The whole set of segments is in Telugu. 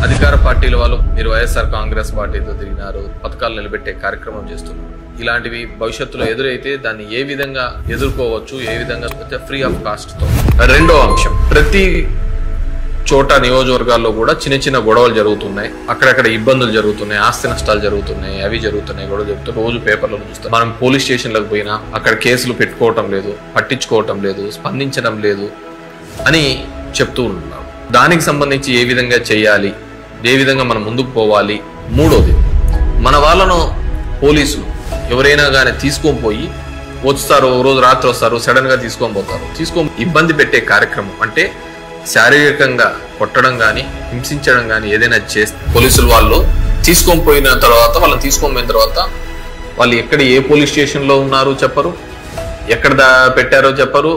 అధికార పార్టీల వాళ్ళు మీరు వైఎస్ఆర్ కాంగ్రెస్ పార్టీతో తిరిగినారు, పథకాలు నిలబెట్టే కార్యక్రమం చేస్తున్నారు. ఇలాంటివి భవిష్యత్తులో ఎదురైతే దాన్ని ఏ విధంగా ఎదుర్కోవచ్చు, ఏ విధంగా ఫ్రీ ఆఫ్ కాస్ట్ తో. రెండో అంశం, ప్రతి చోట నియోజకవర్గాల్లో కూడా చిన్న చిన్న గొడవలు జరుగుతున్నాయి, అక్కడక్కడ ఇబ్బందులు జరుగుతున్నాయి, ఆస్తి నష్టాలు జరుగుతున్నాయి, అవి జరుగుతున్నాయి, గొడవ జరుగుతున్నాయి. రోజు పేపర్లను చూస్తాం. మనం పోలీస్ స్టేషన్లకు పోయినా అక్కడ కేసులు పెట్టుకోవటం లేదు, పట్టించుకోవటం లేదు, స్పందించడం లేదు అని చెప్తూ ఉంటున్నాం. దానికి సంబంధించి ఏ విధంగా చేయాలి, ఏ విధంగా మనం ముందుకు పోవాలి. మూడోది, మన వాళ్ళను పోలీసులు ఎవరైనా కానీ తీసుకొని పోయి వస్తారు, రోజు రాత్రి వస్తారు, సడన్ గా తీసుకొని పోతారు. ఇబ్బంది పెట్టే కార్యక్రమం అంటే శారీరకంగా కొట్టడం కానీ హింసించడం కానీ ఏదైనా చేస్తే పోలీసులు వాళ్ళు తీసుకొని పోయిన తర్వాత వాళ్ళు ఎక్కడ ఏ పోలీస్ స్టేషన్ లో ఉన్నారు చెప్పరు, ఎక్కడ పెట్టారో చెప్పరు.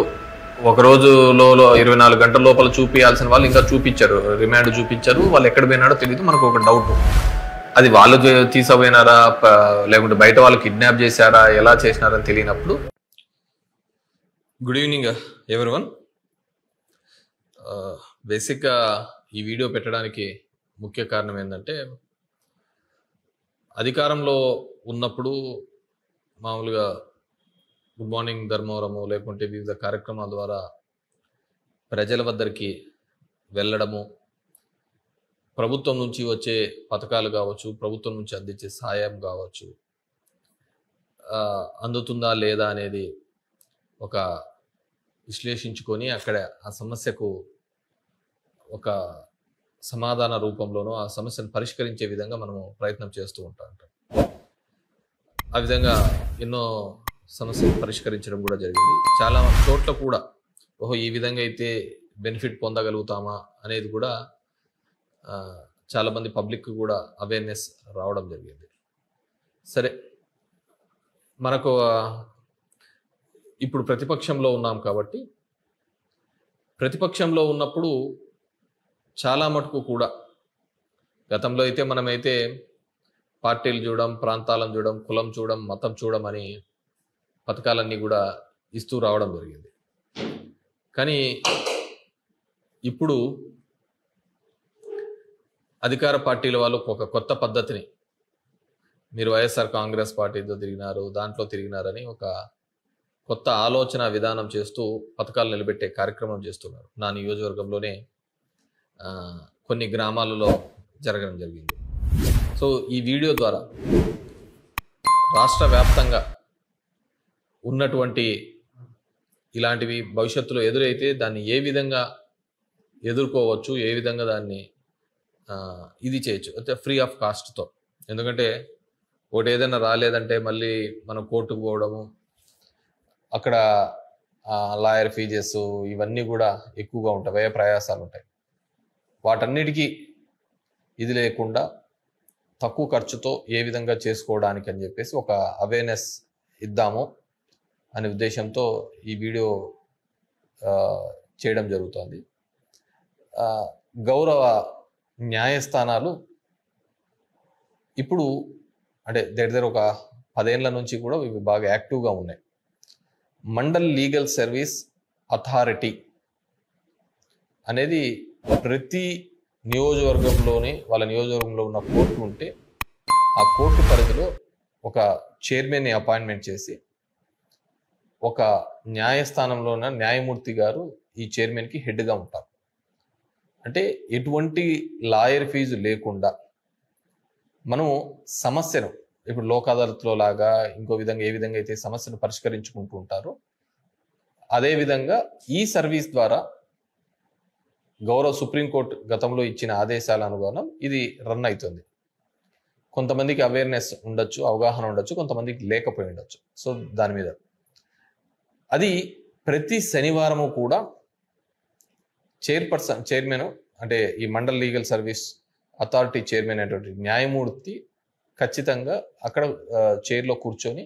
ఒక రోజులో 24 గంటల లోపల చూపించాల్సిన వాళ్ళు ఇంకా చూపించారు, రిమాండ్ చూపించారు. వాళ్ళు ఎక్కడ పోయినాడో తెలియదు. మనకు ఒక డౌట్, అది వాళ్ళు తీసుకుపోయినారా లేకుంటే బయట వాళ్ళు కిడ్నాప్ చేశారా, ఎలా చేసినారని తెలియనప్పుడు. Good evening everyone. బేసిక్గా ఈ వీడియో పెట్టడానికి ముఖ్య కారణం ఏంటంటే, అధికారంలో ఉన్నప్పుడు మామూలుగా గుడ్ మార్నింగ్ ధర్మవరము లేకుంటే వివిధ కార్యక్రమాల ద్వారా ప్రజల వద్దరికి వెళ్ళడము, ప్రభుత్వం నుంచి వచ్చే పథకాలు కావచ్చు, ప్రభుత్వం నుంచి అందించే సాయం కావచ్చు, అందుతుందా లేదా అనేది ఒక విశ్లేషించుకొని అక్కడ ఆ సమస్యకు ఒక సమాధాన రూపంలోనూ ఆ సమస్యను పరిష్కరించే విధంగా మనము ప్రయత్నం చేస్తూ ఉంటాం. ఆ విధంగా ఎన్నో సమస్యలు పరిష్కరించడం కూడా జరిగింది. చాలా చోట్ల కూడా ఈ విధంగా అయితే బెనిఫిట్ పొందగలుగుతామా అనేది కూడా చాలామంది పబ్లిక్ కూడా అవేర్నెస్ రావడం జరిగింది. సరే, మనకు ఇప్పుడు ప్రతిపక్షంలో ఉన్నాం కాబట్టి, ప్రతిపక్షంలో ఉన్నప్పుడు చాలా మటుకు కూడా గతంలో అయితే మనమైతే పార్టీలు చూడడం, ప్రాంతాలను చూడడం, కులం చూడడం, మతం చూడడం అని పథకాలన్నీ కూడా ఇస్తూ రావడం జరిగింది. కానీ ఇప్పుడు అధికార పార్టీల వాళ్ళు ఒక కొత్త పద్ధతిని, మీరు వైఎస్ఆర్ కాంగ్రెస్ పార్టీతో తిరిగినారు, దాంట్లో తిరిగినారని ఒక కొత్త ఆలోచన విధానం చేస్తూ పథకాలు నిలబెట్టే కార్యక్రమం చేస్తున్నారు. నా నియోజకవర్గంలోనే కొన్ని గ్రామాలలో జరగడం జరిగింది. సో ఈ వీడియో ద్వారా రాష్ట్ర వ్యాప్తంగా ఉన్నటువంటి ఇలాంటివి భవిష్యత్తులో ఎదురైతే దాన్ని ఏ విధంగా ఎదుర్కోవచ్చు, ఏ విధంగా దాన్ని ఇది చేయొచ్చు అంటే ఫ్రీ ఆఫ్ కాస్ట్తో. ఎందుకంటే ఒకటి ఏదైనా రాలేదంటే మళ్ళీ మనం కోర్టుకు పోవడము, అక్కడ లాయర్ ఫీజెస్ ఇవన్నీ కూడా ఎక్కువగా ఉంటాయి, వ్యయ ప్రయాసాలు ఉంటాయి. వాటన్నిటికీ ఇది లేకుండా తక్కువ ఖర్చుతో ఏ విధంగా చేసుకోవడానికి అని చెప్పేసి ఒక అవేర్నెస్ ఇద్దాము అనే ఉద్దేశంతో ఈ వీడియో చేయడం జరుగుతుంది. గౌరవ న్యాయస్థానాలు ఇప్పుడు అంటే దగ్గర ఒక 10 ఏళ్ల నుంచి కూడా ఇవి బాగా యాక్టివ్గా ఉన్నాయి. మండల్ లీగల్ సర్వీస్ అథారిటీ అనేది ప్రతి నియోజకవర్గంలోని వాళ్ళ నియోజకవర్గంలో ఉన్న కోర్టు ఉంటే ఆ కోర్టు పరిధిలో ఒక చైర్మన్ని అపాయింట్మెంట్ చేసి ఒక న్యాయస్థానంలో ఉన్న న్యాయమూర్తి గారు ఈ చైర్మన్కి హెడ్గా ఉంటారు. అంటే ఎటువంటి లాయర్ ఫీజు లేకుండా మనము సమస్యను ఇప్పుడు లోక్ అదాలత్లో లాగా ఇంకో విధంగా ఏ విధంగా అయితే సమస్యను పరిష్కరించుకుంటూ ఉంటారో అదేవిధంగా ఈ సర్వీస్ ద్వారా గౌరవ సుప్రీంకోర్టు గతంలో ఇచ్చిన ఆదేశాల అనుగుణం ఇది రన్ అవుతుంది. కొంతమందికి అవేర్నెస్ ఉండొచ్చు, అవగాహన ఉండొచ్చు, కొంతమందికి లేకపోయి ఉండొచ్చు. సో దాని మీద అది ప్రతి శనివారము కూడా చైర్మన్ అంటే ఈ mandal legal service authority chairman అనేటువంటి న్యాయమూర్తి ఖచ్చితంగా అక్కడ చైర్లో కూర్చొని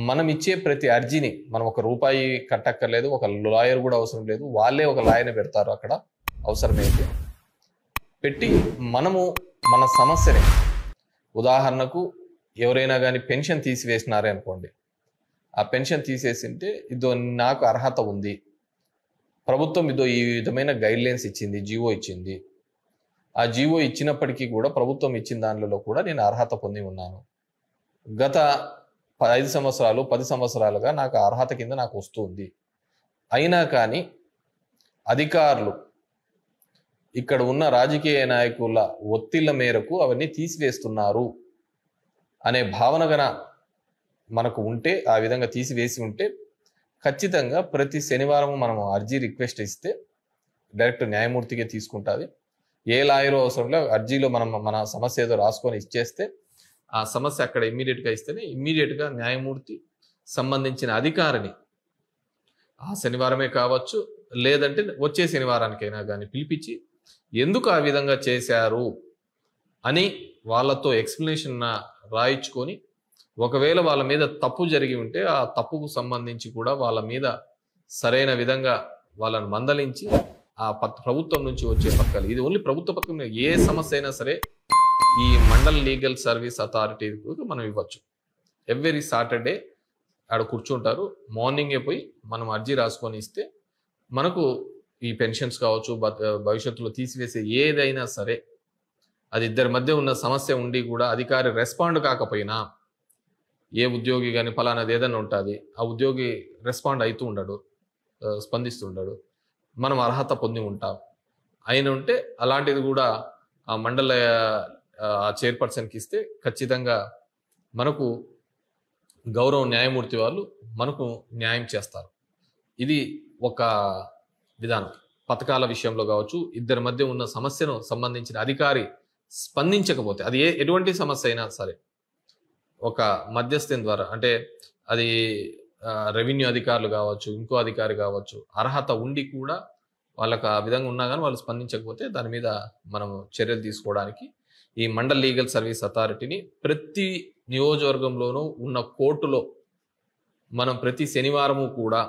మనం ఇచ్చే ప్రతి అర్జీని మనం ఒక రూపాయి కట్టక్కర్లేదు, ఒక లాయర్ కూడా అవసరం లేదు, వాళ్ళే ఒక లాయర్ని పెడతారు అక్కడ అవసరమైతే పెట్టి మనము మన సమస్యని, ఉదాహరణకు ఎవరైనా కానీ పెన్షన్ తీసివేసినారే అనుకోండి, ఆ పెన్షన్ తీసేసింటే ఇదో నాకు అర్హత ఉంది, ప్రభుత్వం ఇదో ఈ విధమైన గైడ్లైన్స్ ఇచ్చింది, జీవో ఇచ్చింది, ఆ జీవో ఇచ్చినప్పటికీ కూడా ప్రభుత్వం ఇచ్చిన దానిలో కూడా నేను అర్హత పొంది ఉన్నాను. గత 5 సంవత్సరాలు 10 సంవత్సరాలుగా నాకు అర్హత కింద నాకు వస్తుంది. అయినా కానీ అధికారులు ఇక్కడ ఉన్న రాజకీయ నాయకుల ఒత్తిళ్ల మేరకు అవన్నీ తీసివేస్తున్నారు అనే భావన గన మనకు ఉంటే, ఆ విధంగా తీసివేసి ఉంటే ఖచ్చితంగా ప్రతి శనివారం మనం అర్జీ రిక్వెస్ట్ ఇస్తే డైరెక్ట్ న్యాయమూర్తికే తీసుకుంటుంది. ఏ లాయర్ అవసరంలో అర్జీలో మనం మన సమస్య ఏదో రాసుకొని ఇచ్చేస్తే ఆ సమస్య అక్కడ ఇమ్మీడియట్గా ఇస్తేనే ఇమ్మీడియట్గా న్యాయమూర్తి సంబంధించిన అధికారిని ఆ శనివారమే కావచ్చు, లేదంటే వచ్చే శనివారానికైనా కానీ పిలిపించి ఎందుకు ఆ విధంగా చేశారు అని వాళ్ళతో ఎక్స్ప్లెనేషన్ రాయించుకొని, ఒకవేళ వాళ్ళ మీద తప్పు జరిగి ఉంటే ఆ తప్పుకు సంబంధించి కూడా వాళ్ళ మీద సరైన విధంగా వాళ్ళని మందలించి ఆ ప్రభుత్వం నుంచి వచ్చే పథకాలు, ఇది ఓన్లీ ప్రభుత్వ పథకం, ఏ సమస్య అయినా సరే ఈ మండల్ లీగల్ సర్వీస్ అథారిటీకి మనం ఇవ్వచ్చు. ఎవ్రీ సాటర్డే ఆడ కూర్చుంటారు, మార్నింగే పోయి మనం అర్జీ రాసుకొని ఇస్తే మనకు ఈ పెన్షన్స్ కావచ్చు, భవిష్యత్తులో తీసివేసే ఏదైనా సరే, అది ఇద్దరి మధ్య ఉన్న సమస్య ఉండి కూడా అధికారి రెస్పాండ్ కాకపోయినా, ఏ ఉద్యోగి కానీ ఫలానాది ఏదైనా ఉంటుంది, ఆ ఉద్యోగి రెస్పాండ్ అవుతూ ఉండడు, స్పందిస్తుండడు, మనం అర్హత పొంది ఉంటాం అయిన ఉంటే అలాంటిది కూడా ఆ మండల చైర్పర్సన్కి ఇస్తే ఖచ్చితంగా మనకు గౌరవ న్యాయమూర్తి వాళ్ళు మనకు న్యాయం చేస్తారు. ఇది ఒక విధానం. పథకాల విషయంలో కావచ్చు, ఇద్దరి మధ్య ఉన్న సమస్యను సంబంధించిన అధికారి స్పందించకపోతే, అది ఎటువంటి సమస్య అయినా సరే, ఒక మధ్యస్థం ద్వారా, అంటే అది రెవెన్యూ అధికారులు కావచ్చు, ఇంకో అధికారి కావచ్చు, అర్హత ఉండి కూడా వాళ్ళకి ఆ విధంగా ఉన్నా కానీ వాళ్ళు స్పందించకపోతే దాని మీద మనం చర్యలు తీసుకోవడానికి ఈ మండల్ లీగల్ సర్వీస్ అథారిటీని ప్రతి నియోజకవర్గంలోనూ ఉన్న కోర్టులో మనం ప్రతి శనివారము కూడా,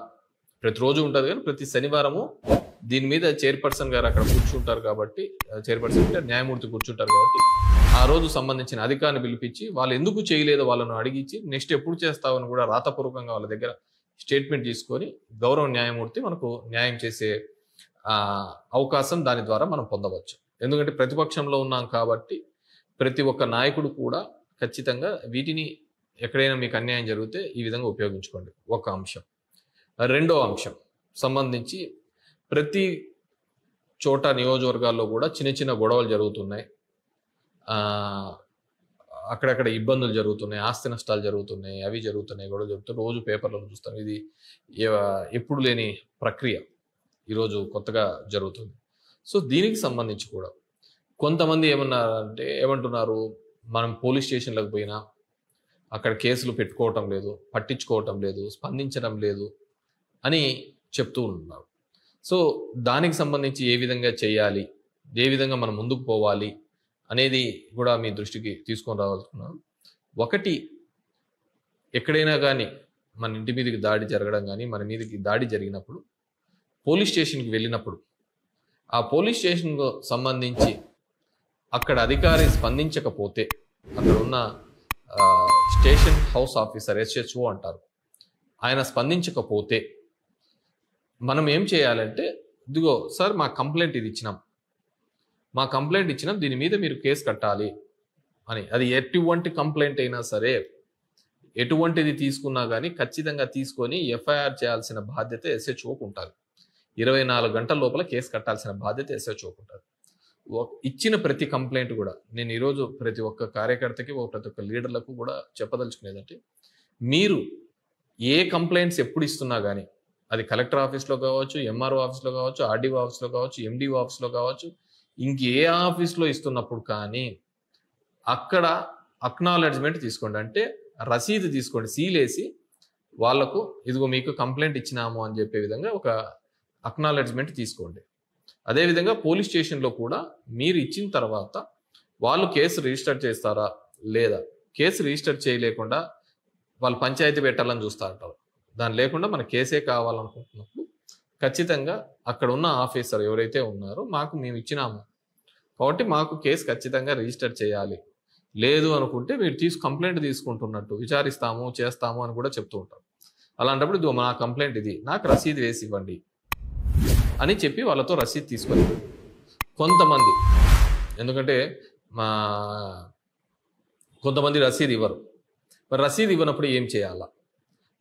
ప్రతిరోజు ఉంటుంది కానీ ప్రతి శనివారము దీని మీద చైర్పర్సన్ గారు అక్కడ కూర్చుంటారు కాబట్టి, చైర్పర్సన్ అంటే న్యాయమూర్తి కూర్చుంటారు కాబట్టి ఆ రోజు సంబంధించిన అధికారిని పిలిపించి వాళ్ళు ఎందుకు చేయలేదో వాళ్ళను అడిగించి నెక్స్ట్ ఎప్పుడు చేస్తామని కూడా రాతపూర్వకంగా వాళ్ళ దగ్గర స్టేట్మెంట్ తీసుకొని గౌరవ న్యాయమూర్తి మనకు న్యాయం చేసే అవకాశం దాని ద్వారా మనం పొందవచ్చు. ఎందుకంటే ప్రతిపక్షంలో ఉన్నాం కాబట్టి ప్రతి ఒక్క నాయకుడు కూడా ఖచ్చితంగా వీటిని ఎక్కడైనా మీకు అన్యాయం జరిగితే ఈ విధంగా ఉపయోగించుకోండి. ఒక అంశం. రెండో అంశం సంబంధించి ప్రతి చోట నియోజకవర్గాల్లో కూడా చిన్న చిన్న గొడవలు జరుగుతున్నాయి, అక్కడక్కడ ఇబ్బందులు జరుగుతున్నాయి, ఆస్తి నష్టాలు జరుగుతున్నాయి, అవి జరుగుతున్నాయి, గొడవలు జరుగుతున్నాయి, రోజు పేపర్లలో చూస్తాం. ఇది ఎప్పుడు లేని ప్రక్రియ ఈరోజు కొత్తగా జరుగుతుంది. సో దీనికి సంబంధించి కూడా కొంతమంది ఏమంటున్నారు, మనం పోలీస్ స్టేషన్లకు పోయినా అక్కడ కేసులు పెట్టుకోవటం లేదు, పట్టించుకోవటం లేదు, స్పందించడం లేదు అని చెప్తూ ఉన్నారు. సో దానికి సంబంధించి ఏ విధంగా చేయాలి, ఏ విధంగా మనం ముందుకు పోవాలి అనేది కూడా మీ దృష్టికి తీసుకొని రావాలనుకున్నాను. ఒకటి, ఎక్కడైనా కానీ మన ఇంటి మీదకి దాడి జరగడం కానీ, మన మీదకి దాడి జరిగినప్పుడు పోలీస్ స్టేషన్కి వెళ్ళినప్పుడు ఆ పోలీస్ స్టేషన్కు సంబంధించి అక్కడ అధికారి స్పందించకపోతే, అక్కడ ఉన్న స్టేషన్ హౌస్ ఆఫీసర్ SHO అంటారు, ఆయన స్పందించకపోతే మనం ఏం చేయాలంటే, ఇదిగో సార్ మా కంప్లైంట్ ఇది ఇచ్చినాం, దీని మీద మీరు కేసు కట్టాలి అని. అది ఎటువంటి కంప్లైంట్ అయినా సరే, ఎటువంటిది తీసుకున్నా కానీ ఖచ్చితంగా తీసుకొని FIR చేయాల్సిన బాధ్యత SHOకు ఉంటుంది. 24 గంటల లోపల కేసు కట్టాల్సిన బాధ్యత SHOకు ఉంటుంది. ఇచ్చిన ప్రతి కంప్లైంట్ కూడా నేను ఈరోజు ప్రతి ఒక్క కార్యకర్తకి, ప్రతి ఒక్క లీడర్లకు కూడా చెప్పదలుచుకునేదంటే, మీరు ఏ కంప్లైంట్స్ ఎప్పుడు ఇస్తున్నా కానీ, అది కలెక్టర్ ఆఫీస్లో కావచ్చు, MRO ఆఫీస్లో కావచ్చు, RDO ఆఫీస్లో కావచ్చు, MDO ఆఫీస్లో కావచ్చు, ఇంకే ఆఫీస్లో ఇస్తున్నప్పుడు కానీ అక్కడ అక్నాలెడ్జ్మెంట్ తీసుకోండి. అంటే రసీదు తీసుకోండి, సీలేసి వాళ్లకు ఇదిగో మీకు కంప్లైంట్ ఇచ్చినాము అని చెప్పే విధంగా ఒక అక్నాలెడ్జ్మెంట్ తీసుకోండి. అదేవిధంగా పోలీస్ స్టేషన్లో కూడా మీరు ఇచ్చిన తర్వాత వాళ్ళు కేసు రిజిస్టర్ చేస్తారా లేదా, కేసు రిజిస్టర్ చేయలేకుండా వాళ్ళు పంచాయతీ పెట్టాలని చూస్తూ ఉంటారు. దాని లేకుండా మన కేసే కావాలనుకుంటున్నప్పుడు ఖచ్చితంగా అక్కడ ఉన్న ఆఫీసర్ ఎవరైతే ఉన్నారో, మేము ఇచ్చినాము కాబట్టి మాకు కేసు ఖచ్చితంగా రిజిస్టర్ చేయాలి, లేదు అనుకుంటే మీరు కంప్లైంట్ తీసుకుంటున్నట్టు విచారిస్తాము, చేస్తాము అని కూడా చెప్తూ ఉంటారు. అలాంటప్పుడు ఇదిగో నా కంప్లైంట్ ఇది, నాకు రసీదు వేసి ఇవ్వండి అని చెప్పి వాళ్ళతో రసీదు తీసుకొని, కొంతమంది ఎందుకంటే మా కొంతమంది రసీదు ఇవ్వరు. మరి రసీదు ఇవ్వనప్పుడు ఏం చేయాలా?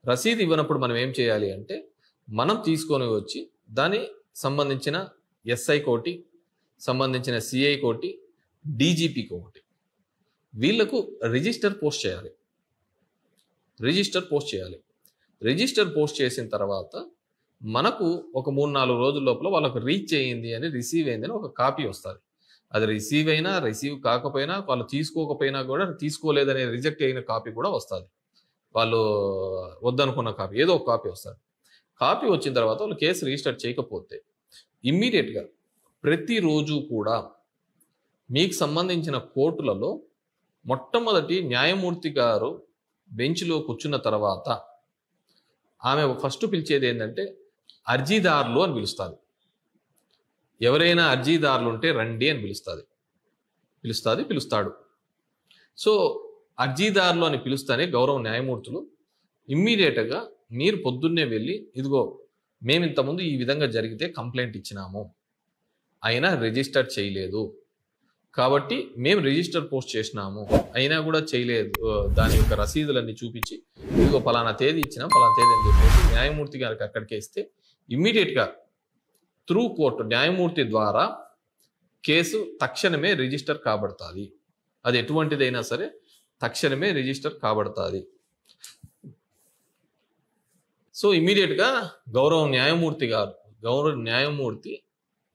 రసీదు ఇవ్వనప్పుడు మనం ఏం చేయాలి అంటే, మనం తీసుకొని వచ్చి దాని సంబంధించిన ఎస్ఐ కోటి, సంబంధించిన సిఐ కోటి, డీజీపీకి ఒకటి, వీళ్లకు రిజిస్టర్ పోస్ట్ చేయాలి. రిజిస్టర్ పోస్ట్ చేసిన తర్వాత మనకు ఒక 3-4 రోజుల లోపల వాళ్ళకు రీచ్ అయ్యింది అని, రిసీవ్ అయింది అని ఒక కాపీ వస్తుంది. అది రిసీవ్ అయినా, రిసీవ్ కాకపోయినా, వాళ్ళు తీసుకోకపోయినా కూడా, తీసుకోలేదనే రిజెక్ట్ అయిన కాపీ కూడా వస్తుంది. వాళ్ళు వద్దనుకున్న కాపీ, ఏదో ఒక కాపీ వస్తుంది. కాపీ వచ్చిన తర్వాత వాళ్ళు కేసు రిజిస్టర్ చేయకపోతే ఇమ్మీడియట్గా ప్రతిరోజు కూడా మీకు సంబంధించిన కోర్టులలో మొట్టమొదటి న్యాయమూర్తి గారు బెంచ్లో కూర్చున్న తర్వాత ఆమె ఫస్ట్ పిలిచేది ఏంటంటే అర్జీదారులు అని పిలుస్తుంది. ఎవరైనా అర్జీదారులు ఉంటే రండి అని పిలుస్తాడు. సో అర్జీదారులు అని పిలుస్తానే గౌరవ న్యాయమూర్తులు ఇమ్మీడియట్గా మీరు పొద్దున్నే వెళ్ళి, ఇదిగో మేము ఇంతకుముందు ఈ విధంగా జరిగితే కంప్లైంట్ ఇచ్చినాము, అయినా రిజిస్టర్ చేయలేదు, కాబట్టి మేము రిజిస్టర్ పోస్ట్ చేసినాము, అయినా కూడా చేయలేదు, దాని యొక్క రసీదులన్నీ చూపించి ఇదిగో పలానా తేదీ ఇచ్చినాం, పలానా తేదీ అని చెప్పేసి న్యాయమూర్తి గారికి అక్కడికే ఇస్తే ఇమ్మీడియట్గా త్రూ కోర్టు న్యాయమూర్తి ద్వారా కేసు తక్షణమే రిజిస్టర్ కాబడుతుంది. అది ఎటువంటిదైనా సరే తక్షణమే రిజిస్టర్ కాబడుతుంది. సో ఇమ్మీడియట్గా గౌరవ న్యాయమూర్తి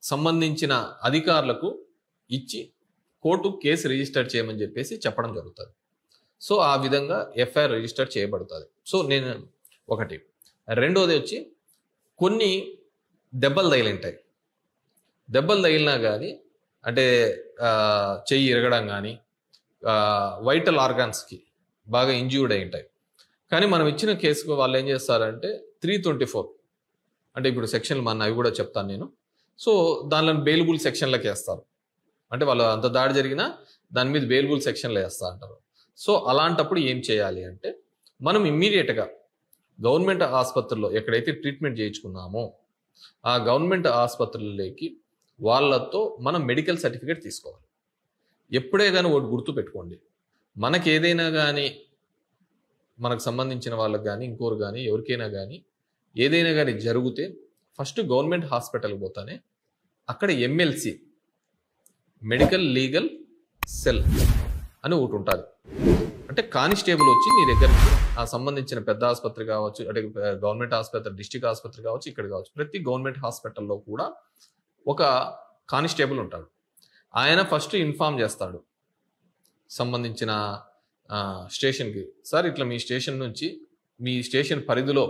సంబంధించిన అధికారులకు ఇచ్చి కోర్టు కేసు రిజిస్టర్ చేయమని చెప్పేసి చెప్పడం జరుగుతుంది. సో ఆ విధంగా ఎఫ్ఐఆర్ రిజిస్టర్ చేయబడుతుంది. సో నేను ఒకటి. రెండోది వచ్చి కొన్ని దెబ్బలు తగిలింటాయి. దెబ్బలు తగిలినా కానీ, అంటే చెయ్యి ఇరగడం కానీ, వైటల్ ఆర్గాన్స్కి బాగా ఇంజ్యూర్డ్ అయి ఉంటాయి. కానీ మనం ఇచ్చిన కేసుకు వాళ్ళు ఏం చేస్తారంటే 324, అంటే ఇప్పుడు సెక్షన్లు అవి కూడా చెప్తాను నేను. సో దానిలో బెయిలబుల్ సెక్షన్లకు వేస్తారు. అంటే వాళ్ళు అంత దాడి జరిగినా దాని మీద బెయిలబుల్ సెక్షన్లు వేస్తా అంటారు. సో అలాంటప్పుడు ఏం చేయాలి అంటే, మనం ఇమ్మీడియట్గా గవర్నమెంట్ ఆసుపత్రిలో ఎక్కడైతే ట్రీట్మెంట్ చేయించుకున్నామో ఆ గవర్నమెంట్ ఆసుపత్రులలోకి వాళ్ళతో మనం మెడికల్ సర్టిఫికేట్ తీసుకోవాలి. ఎప్పుడే కానీ ఒకటి గుర్తు పెట్టుకోండి, మనకి ఏదైనా కానీ, మనకు సంబంధించిన వాళ్ళకి కానీ, ఇంకోరు కానీ, ఎవరికైనా కానీ ఏదైనా కానీ జరిగితే ఫస్ట్ గవర్నమెంట్ హాస్పిటల్కి పోతానే అక్కడ ఎంఎల్సి, మెడికల్ లీగల్ సెల్ అని ఒకటి ఉంటుంది. అంటే కానిస్టేబుల్ వచ్చి నీ దగ్గరికి ఆ సంబంధించిన పెద్ద ఆసుపత్రి కావచ్చు, అంటే గవర్నమెంట్ ఆసుపత్రి, డిస్ట్రిక్ట్ ఆసుపత్రి కావచ్చు, ఇక్కడ కావచ్చు, ప్రతి గవర్నమెంట్ హాస్పిటల్లో కూడా ఒక కానిస్టేబుల్ ఉంటాడు. ఆయన ఫస్ట్ ఇన్ఫార్మ్ చేస్తాడు సంబంధించిన స్టేషన్కి, సార్ ఇట్లా మీ స్టేషన్ నుంచి, మీ స్టేషన్ పరిధిలో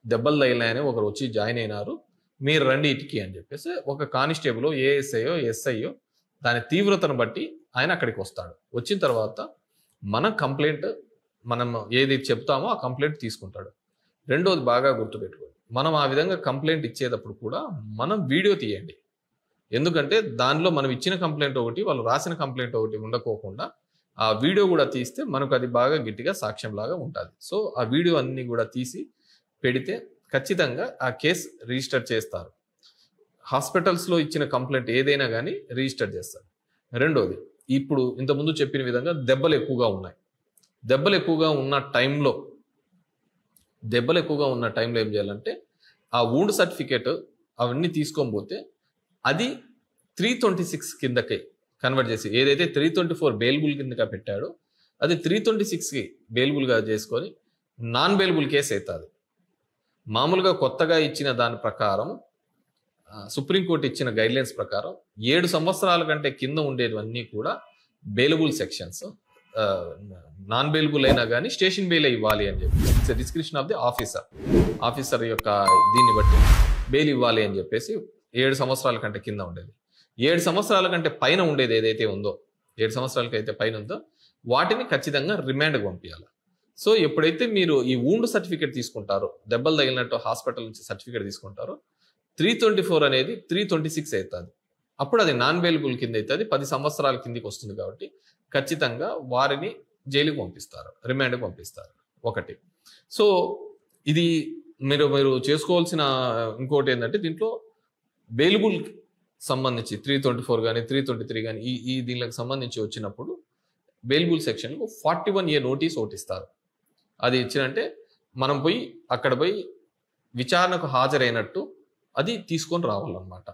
దెబ్బలు తగిలినాయని ఒకరు వచ్చి జాయిన్ అయినారు, మీరు రండి ఇటుకి అని చెప్పేసి ఒక కానిస్టేబుల్, ఏఎస్ఐయో ఎస్ఐయో దాని తీవ్రతను బట్టి ఆయన అక్కడికి వస్తాడు. వచ్చిన తర్వాత మన కంప్లైంట్, మనం ఏది చెప్తామో ఆ కంప్లైంట్ తీసుకుంటాడు. రెండోది బాగా గుర్తుపెట్టుకోండి, మనం ఆ విధంగా కంప్లైంట్ ఇచ్చేటప్పుడు కూడా మనం వీడియో తీయండి. ఎందుకంటే దానిలో మనం ఇచ్చిన కంప్లైంట్ ఒకటి, వాళ్ళు రాసిన కంప్లైంట్ ఒకటి ఉండకోకుండా ఆ వీడియో కూడా తీస్తే మనకు అది బాగా గట్టిగా సాక్ష్యంలాగా ఉంటుంది. సో ఆ వీడియో అన్ని కూడా తీసి పెడితే ఖచ్చితంగా ఆ కేసు రిజిస్టర్ చేస్తారు. హాస్పిటల్స్లో ఇచ్చిన కంప్లైంట్ ఏదైనా కానీ రిజిస్టర్ చేస్తారు. రెండోది, ఇప్పుడు ఇంతకుముందు చెప్పిన విధంగా దెబ్బలు ఎక్కువగా ఉన్నాయి. దెబ్బలు ఎక్కువగా ఉన్న టైంలో ఏం చేయాలంటే, ఆ వూండ్ సర్టిఫికేట్ అవన్నీ తీసుకొని పోతే అది 326 కిందకి కన్వర్ట్ చేసి, ఏదైతే 324 బెయిలబుల్ కిందగా పెట్టాడో అది 326కి బెయిలబుల్గా చేసుకొని నాన్ బెయిలబుల్ కేసు అవుతుంది. మామూలుగా కొత్తగా ఇచ్చిన దాని ప్రకారం, సుప్రీంకోర్టు ఇచ్చిన గైడ్లైన్స్ ప్రకారం 7 సంవత్సరాల కంటే కింద ఉండేవన్నీ కూడా బెయిలబుల్ సెక్షన్స్, నాన్ బెయిలబుల్ అయినా కానీ స్టేషన్ బెయిల్ ఇవ్వాలి అని చెప్పి it's description of the officer యొక్క దీన్ని బట్టి బెయిల్ ఇవ్వాలి అని చెప్పేసి 7 సంవత్సరాల కంటే కింద ఉండేది. 7 సంవత్సరాల కంటే పైన ఉండేది ఏదైతే ఉందో, 7 సంవత్సరాలకి అయితే పైన ఉందో వాటిని ఖచ్చితంగా రిమాండ్కి పంపించాలి. సో ఎప్పుడైతే మీరు ఈ వూండ్ సర్టిఫికేట్ తీసుకుంటారో, దెబ్బలు తగిలినట్టు హాస్పిటల్ నుంచి సర్టిఫికేట్ తీసుకుంటారో, 324 అనేది 326 అవుతుంది. అప్పుడు అది నాన్ బెయిలబుల్ కింద అవుతుంది, 10 సంవత్సరాల కిందికి వస్తుంది. కాబట్టి ఖచ్చితంగా వారిని జైలుకి పంపిస్తారు, రిమాండ్కి పంపిస్తారు. ఒకటి. సో ఇది మీరు చేసుకోవాల్సిన ఇంకోటి ఏంటంటే, దీంట్లో బెయిలబుల్ సంబంధించి 324 కానీ 323 కానీ ఈ దీనికి సంబంధించి వచ్చినప్పుడు బెయిలబుల్ సెక్షన్కు 41A నోటీస్ ఒకటి ఇస్తారు. అది ఇచ్చినంటే మనం పోయి అక్కడ పోయి విచారణకు హాజరైనట్టు అది తీసుకొని రావాలన్నమాట.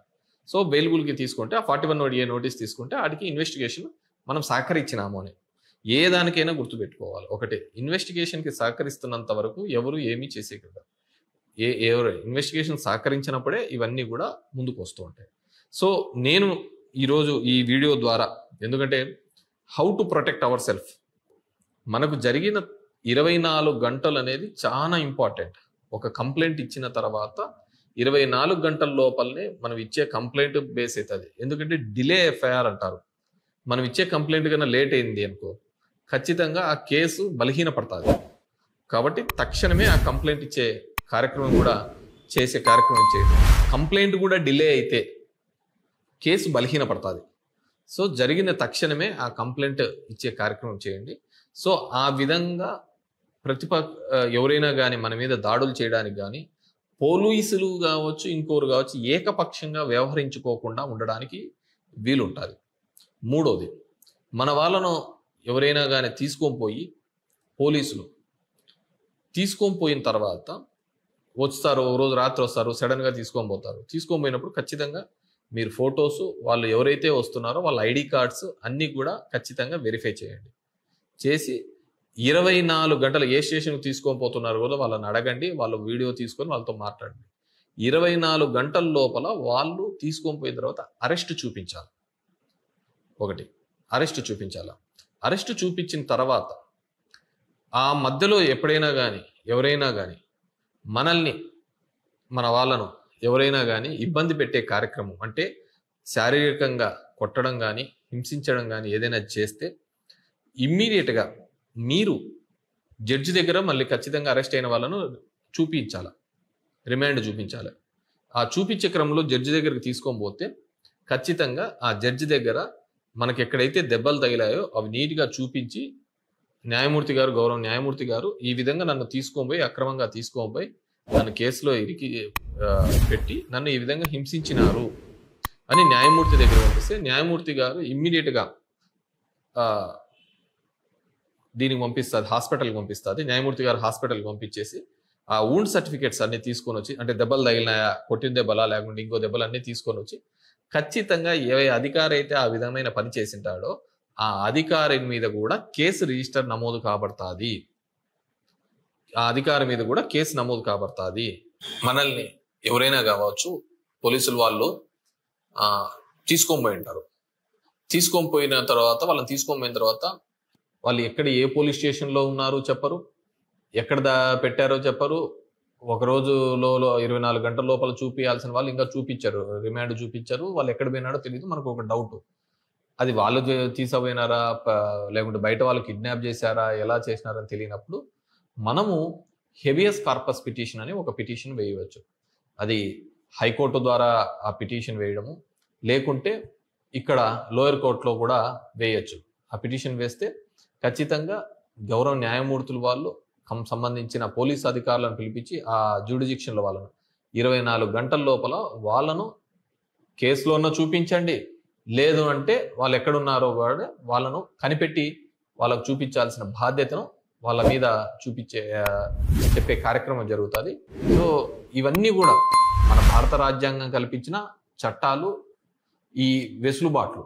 సో బెయిలబుల్కి తీసుకుంటే ఆ 41A నోటీస్ తీసుకుంటే వాటికి ఇన్వెస్టిగేషన్ మనం సహకరించినాము అని ఏ దానికైనా గుర్తుపెట్టుకోవాలి. ఒకటి, ఇన్వెస్టిగేషన్కి సహకరిస్తున్నంత వరకు ఎవరు ఏమీ చేసే కదా, ఎవరు ఇన్వెస్టిగేషన్ సహకరించినప్పుడే ఇవన్నీ కూడా ముందుకు వస్తూ ఉంటాయి. సో నేను ఈరోజు ఈ వీడియో ద్వారా, ఎందుకంటే how to protect our self, మనకు జరిగిన 24 గంటలు అనేది చాలా ఇంపార్టెంట్. ఒక కంప్లైంట్ ఇచ్చిన తర్వాత 24 గంటల లోపలనే మనం ఇచ్చే కంప్లైంట్ బేస్ అవుతుంది. ఎందుకంటే డిలే ఎఫ్ఐఆర్ అంటారు. మనం ఇచ్చే కంప్లైంట్ కన్నా లేట్ అయింది అనుకో, ఖచ్చితంగా ఆ కేసు బలహీనపడుతుంది. కాబట్టి తక్షణమే ఆ కంప్లైంట్ ఇచ్చే కార్యక్రమం కూడా చేసే కార్యక్రమం చేయడం. కంప్లైంట్ కూడా డిలే అయితే కేసు బలహీనపడుతుంది. సో జరిగిన తక్షణమే ఆ కంప్లైంట్ ఇచ్చే కార్యక్రమం చేయండి. సో ఆ విధంగా ఎవరైనా కానీ మన మీద దాడులు చేయడానికి కానీ, పోలీసులు కావచ్చు ఇంకోరు కావచ్చు ఏకపక్షంగా వ్యవహరించుకోకుండా ఉండడానికి వీలుంటుంది. మూడోది, మన వాళ్ళను ఎవరైనా కానీ తీసుకొని పోలీసులు తీసుకొని పోయిన తర్వాత వస్తారు, ఓ రోజు రాత్రి వస్తారు, సడన్గా తీసుకొని పోయినప్పుడు ఖచ్చితంగా మీరు ఫొటోస్, వాళ్ళు ఎవరైతే వస్తున్నారో వాళ్ళ ఐడి కార్డ్స్ అన్నీ కూడా ఖచ్చితంగా వెరిఫై చేయండి. చేసి 24 గంటలు ఏ స్టేషన్కి తీసుకొని పోతున్నారు కూడా వాళ్ళని అడగండి, వాళ్ళు వీడియో తీసుకొని వాళ్ళతో మాట్లాడండి. 24 గంటల లోపల వాళ్ళు తీసుకొని పోయిన తర్వాత అరెస్ట్ చూపించాలి. ఒకటి, అరెస్ట్ చూపించాలి. అరెస్ట్ చూపించిన తర్వాత ఆ మధ్యలో ఎప్పుడైనా కానీ ఎవరైనా కానీ మనల్ని, మన వాళ్ళను ఎవరైనా కానీ ఇబ్బంది పెట్టే కార్యక్రమం, అంటే శారీరకంగా కొట్టడం కానీ హింసించడం కానీ ఏదైనా చేస్తే ఇమ్మీడియట్గా మీరు జడ్జి దగ్గర మళ్ళీ ఖచ్చితంగా అరెస్ట్ అయిన వాళ్ళను చూపించాలి, రిమాండ్ చూపించాలి. ఆ చూపించే క్రమంలో జడ్జి దగ్గరికి తీసుకొని పోతే ఖచ్చితంగా ఆ జడ్జి దగ్గర మనకి ఎక్కడైతే దెబ్బలు తగిలాయో అవి నీట్గా చూపించి, న్యాయమూర్తి గారు, గౌరవ న్యాయమూర్తి గారు ఈ విధంగా నన్ను తీసుకొని అక్రమంగా తీసుకొని నన్ను కేసులో ఇరికి పెట్టి నన్ను ఈ విధంగా హింసించినారు అని న్యాయమూర్తి దగ్గర పంపిస్తే న్యాయమూర్తి గారు ఇమ్మీడియట్గా దీనికి పంపిస్తుంది, హాస్పిటల్కి పంపిస్తుంది. న్యాయమూర్తి గారు హాస్పిటల్కి పంపించేసి ఆ వూండ్ సర్టిఫికేట్స్ అన్ని తీసుకొని వచ్చి, అంటే దెబ్బలు తగిలినాయా, కొట్టిన దెబ్బలా లేకుంటే ఇంకో దెబ్బలు అన్ని తీసుకొని వచ్చి ఖచ్చితంగా ఏ అధికారి అయితే ఆ విధమైన పని చేసింటాడో ఆ అధికారి మీద కూడా కేసు రిజిస్టర్ నమోదు కాబడుతుంది. ఆ అధికారి మీద కూడా కేసు నమోదు కాబడుతుంది. మనల్ని ఎవరైనా కావచ్చు పోలీసులు వాళ్ళు తీసుకొని పోయి ఉంటారు. తీసుకొని పోయిన తర్వాత వాళ్ళు ఎక్కడ ఏ పోలీస్ స్టేషన్లో ఉన్నారు చెప్పరు, ఎక్కడ పెట్టారో చెప్పరు. ఒక రోజులో 24 గంటల లోపల చూపించాల్సిన వాళ్ళు ఇంకా చూపించారు, రిమాండ్ చూపించారు. వాళ్ళు ఎక్కడ పోయినాడో తెలియదు. మనకు ఒక డౌట్, అది వాళ్ళు తీసుకుపోయినారా లేకుంటే బయట వాళ్ళు కిడ్నాప్ చేశారా, ఎలా చేసినారని తెలియనప్పుడు మనము హెబియస్ కార్పస్ పిటిషన్ అని ఒక పిటిషన్ వేయవచ్చు. అది హైకోర్టు ద్వారా ఆ పిటిషన్ వేయడము, లేకుంటే ఇక్కడ లోయర్ కోర్టులో కూడా వేయచ్చు. ఆ పిటిషన్ వేస్తే ఖచ్చితంగా గౌరవ న్యాయమూర్తులు వాళ్ళు సంబంధించిన పోలీస్ అధికారులను పిలిపించి ఆ జ్యూడిజిక్షన్ల వాళ్ళను 24 గంటల లోపల వాళ్ళను కేసులోనో చూపించండి, లేదు అంటే వాళ్ళు ఎక్కడున్నారో కూడా వాళ్ళను కనిపెట్టి వాళ్ళకు చూపించాల్సిన బాధ్యతను వాళ్ళ మీద చెప్పే కార్యక్రమం జరుగుతుంది. సో ఇవన్నీ కూడా మన భారత రాజ్యాంగం కల్పించిన చట్టాలు, ఈ వెసులుబాట్లు.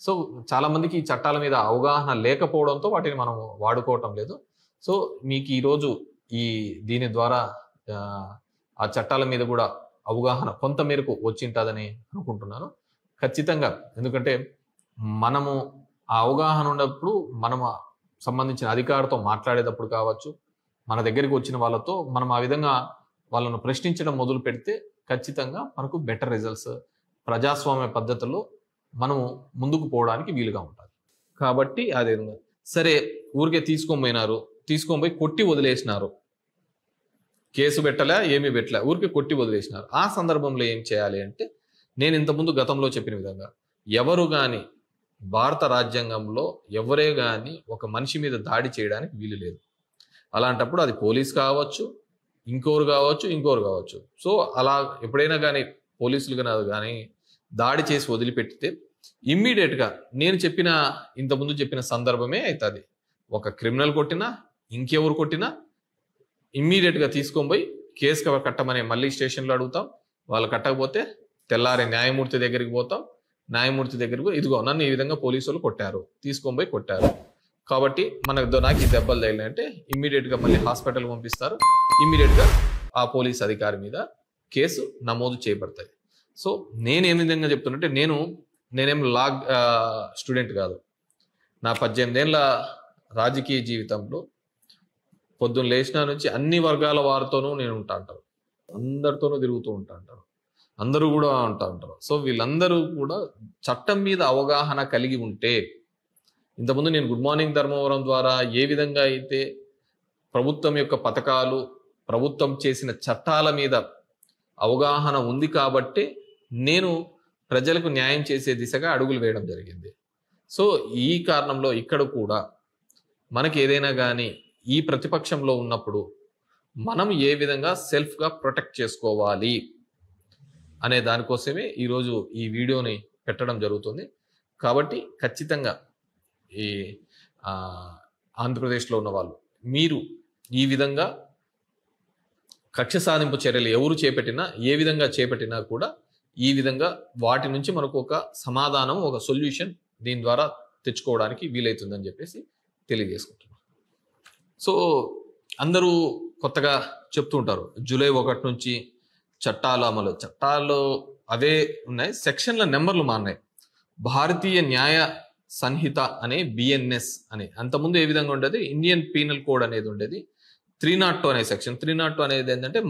సో చాలా మందికి ఈ చట్టాల మీద అవగాహన లేకపోవడంతో వాటిని మనం వాడుకోవటం లేదు. సో మీకు ఈరోజు దీని ద్వారా ఆ చట్టాల మీద కూడా అవగాహన కొంత మేరకు వచ్చింటుందని అనుకుంటున్నాను. ఖచ్చితంగా, ఎందుకంటే మనము ఆ అవగాహన ఉన్నప్పుడు మనం సంబంధించిన అధికారితో మాట్లాడేటప్పుడు కావచ్చు, మన దగ్గరికి వచ్చిన వాళ్ళతో మనం ఆ విధంగా వాళ్ళను ప్రశ్నించడం మొదలు పెడితే ఖచ్చితంగా మనకు బెటర్ రిజల్ట్స్, ప్రజాస్వామ్య పద్ధతుల్లో మనము ముందుకు పోవడానికి వీలుగా ఉంటుంది. కాబట్టి అదే సరే, ఊరికే తీసుకొని పోయి కొట్టి వదిలేసినారు, కేసు పెట్టలే, ఏమీ పెట్టలే, ఊరికే కొట్టి వదిలేసినారు. ఆ సందర్భంలో ఏం చేయాలి అంటే, నేను ఇంతకుముందు గతంలో చెప్పిన విధంగా ఎవరు కానీ భారత రాజ్యాంగంలో ఎవరే కానీ ఒక మనిషి మీద దాడి చేయడానికి వీలు లేదు. అలాంటప్పుడు అది పోలీస్ కావచ్చు, ఇంకోరు కావచ్చు. సో అలా ఎప్పుడైనా కానీ పోలీసులు కానీ దాడి చేసి వదిలిపెట్టితే ఇమ్మీడియట్గా నేను చెప్పిన ఇంతకుముందు చెప్పిన సందర్భమే అవుతుంది. ఒక క్రిమినల్ కొట్టినా ఇంకెవరు కొట్టినా ఇమ్మీడియట్గా తీసుకొని పోయి కేసు కట్టమని మళ్ళీ స్టేషన్లో అడుగుతాం. వాళ్ళు కట్టకపోతే తెల్లారి న్యాయమూర్తి దగ్గరికి పోతాం. న్యాయమూర్తి దగ్గరకు ఇదిగో నన్ను ఈ విధంగా పోలీసులు కొట్టారు, తీసుకొని పోయి కొట్టారు కాబట్టి నాకు ఈ దెబ్బలు తగిలినంటే ఇమ్మీడియట్గా మళ్ళీ హాస్పిటల్ పంపిస్తారు. ఇమ్మీడియట్గా ఆ పోలీస్ అధికారి మీద కేసు నమోదు చేయబడతాయి. సో నేను ఏ విధంగా చెప్తున్నట్టే నేనేం లా స్టూడెంట్ కాదు. నా 18 ఏళ్ళ రాజకీయ జీవితంలో పొద్దున్న లేచిన నుంచి అన్ని వర్గాల వారితోనూ నేను ఉంటా అంటారు, అందరితోనూ తిరుగుతూ ఉంటా అంటారు, అందరూ కూడా ఉంటా అంటారు. సో వీళ్ళందరూ కూడా చట్టం మీద అవగాహన కలిగి ఉంటే, ఇంతకుముందు నేను గుడ్ మార్నింగ్ ధర్మవరం ద్వారా ఏ విధంగా అయితే ప్రభుత్వం యొక్క పథకాలు, ప్రభుత్వం చేసిన చట్టాల మీద అవగాహన ఉంది కాబట్టి నేను ప్రజలకు న్యాయం చేసే దిశగా అడుగులు వేయడం జరిగింది. సో ఈ కారణంలో ఇక్కడ కూడా మనకి ఏదైనా కానీ ఈ ప్రతిపక్షంలో ఉన్నప్పుడు మనం ఏ విధంగా సెల్ఫ్గా ప్రొటెక్ట్ చేసుకోవాలి అనే దానికోసమే ఈరోజు ఈ వీడియోని పెట్టడం జరుగుతుంది. కాబట్టి ఖచ్చితంగా ఈ ఆంధ్రప్రదేశ్లో ఉన్న వాళ్ళు మీరు ఈ విధంగా కక్ష సాధింపు చర్యలు ఎవరు చేపట్టినా, ఏ విధంగా చేపట్టినా కూడా ఈ విధంగా వాటి నుంచి మనకు ఒక సమాధానం, ఒక సొల్యూషన్ దీని ద్వారా తెచ్చుకోవడానికి వీలవుతుందని చెప్పేసి తెలియజేసుకుంటున్నాం. సో అందరూ కొత్తగా చెప్తూ ఉంటారు జూలై 1 నుంచి చట్టాలు అమలు, చట్టాలు అవే ఉన్నాయి, సెక్షన్ల నెంబర్లు మారినాయి. భారతీయ న్యాయ సంహిత అనే BNS అని అంతకుముందు ఏ విధంగా ఉండేది, ఇండియన్ పీనల్ కోడ్ అనేది ఉండేది. 302 అనే సెక్షన్, 302 అనేది ఏంటంటే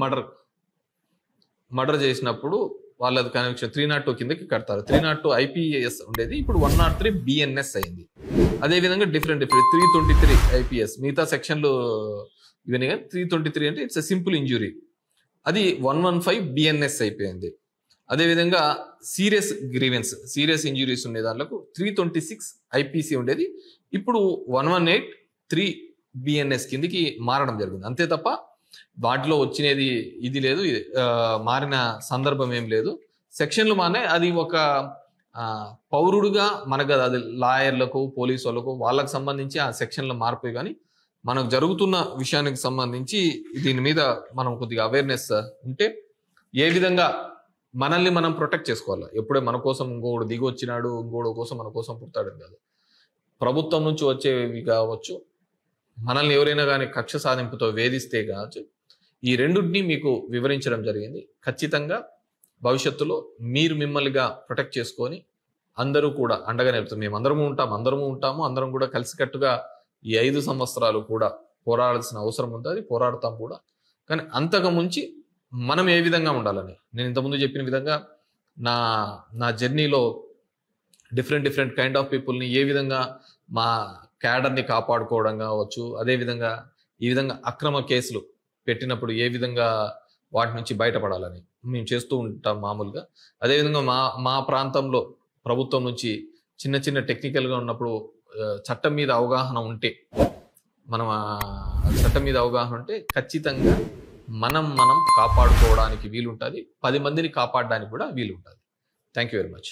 మర్డర్ చేసినప్పుడు వాళ్ళది కన్విక్షన్ 302 కిందకి కడతారు. 302 IPS ఉండేది, ఇప్పుడు 103 BNS అయింది. అదేవిధంగా డిఫరెంట్ 323 IPS, మిగతా సెక్షన్లు ఇవన్నీ. 323 అంటే ఇట్స్ ఎ సింపుల్ ఇంజురీ, అది 115 BNS అయిపోయింది. అదేవిధంగా సీరియస్ గ్రీవెన్స్, సీరియస్ ఇంజురీస్ ఉండే దాంట్లో 326 IPC ఉండేది, ఇప్పుడు 118 BNS కిందికి మారడం జరిగింది. అంతే తప్ప వాటిలో వచ్చినది ఇది లేదు, మారిన సందర్భం ఏం లేదు. సెక్షన్లు మారినాయి. అది ఒక పౌరుడుగా మనకు అది లాయర్లకు, పోలీసు వాళ్ళకు, వాళ్ళకు సంబంధించి ఆ సెక్షన్లు మార్పు. కానీ మనకు జరుగుతున్న విషయానికి సంబంధించి దీని మీద మనం కొద్దిగా అవేర్నెస్ ఉంటే ఏ విధంగా మనల్ని మనం ప్రొటెక్ట్ చేసుకోవాలి. ఎప్పుడే మన కోసం ఇంకోడు దిగి వచ్చినాడు, ఇంకోడు కోసం మన కోసం పుడతాడని కాదు. ప్రభుత్వం నుంచి వచ్చేవి కావచ్చు, మనల్ని ఎవరైనా కానీ కక్ష సాధింపుతో వేధిస్తే కావచ్చు, ఈ రెండుని మీకు వివరించడం జరిగింది. ఖచ్చితంగా భవిష్యత్తులో మీరు మిమ్మల్నిగా ప్రొటెక్ట్ చేసుకొని అందరూ కూడా అండగా నిలుపుతాం. మేము అందరము ఉంటాము, అందరం కూడా కలిసికట్టుగా ఈ 5 సంవత్సరాలు కూడా పోరాడాల్సిన అవసరం ఉంటుంది, పోరాడతాం కూడా. కానీ అంతకు ముంచి మనం ఏ విధంగా ఉండాలని నేను ఇంతకుముందు చెప్పిన విధంగా నా జర్నీలో డిఫరెంట్ కైండ్ ఆఫ్ పీపుల్ని ఏ విధంగా మా క్యాడర్ని కాపాడుకోవడం కావచ్చు, అదేవిధంగా ఈ విధంగా అక్రమ కేసులు పెట్టినప్పుడు ఏ విధంగా వాటి నుంచి బయటపడాలని మేము చేస్తూ ఉంటాం మామూలుగా. అదేవిధంగా మా ప్రాంతంలో ప్రభుత్వం నుంచి చిన్న టెక్నికల్గా ఉన్నప్పుడు చట్టం మీద అవగాహన ఉంటే చట్టం మీద అవగాహన ఉంటే ఖచ్చితంగా మనం కాపాడుకోవడానికి వీలుంటుంది, 10 మందిని కాపాడడానికి కూడా వీలుంటుంది. Thank you very much.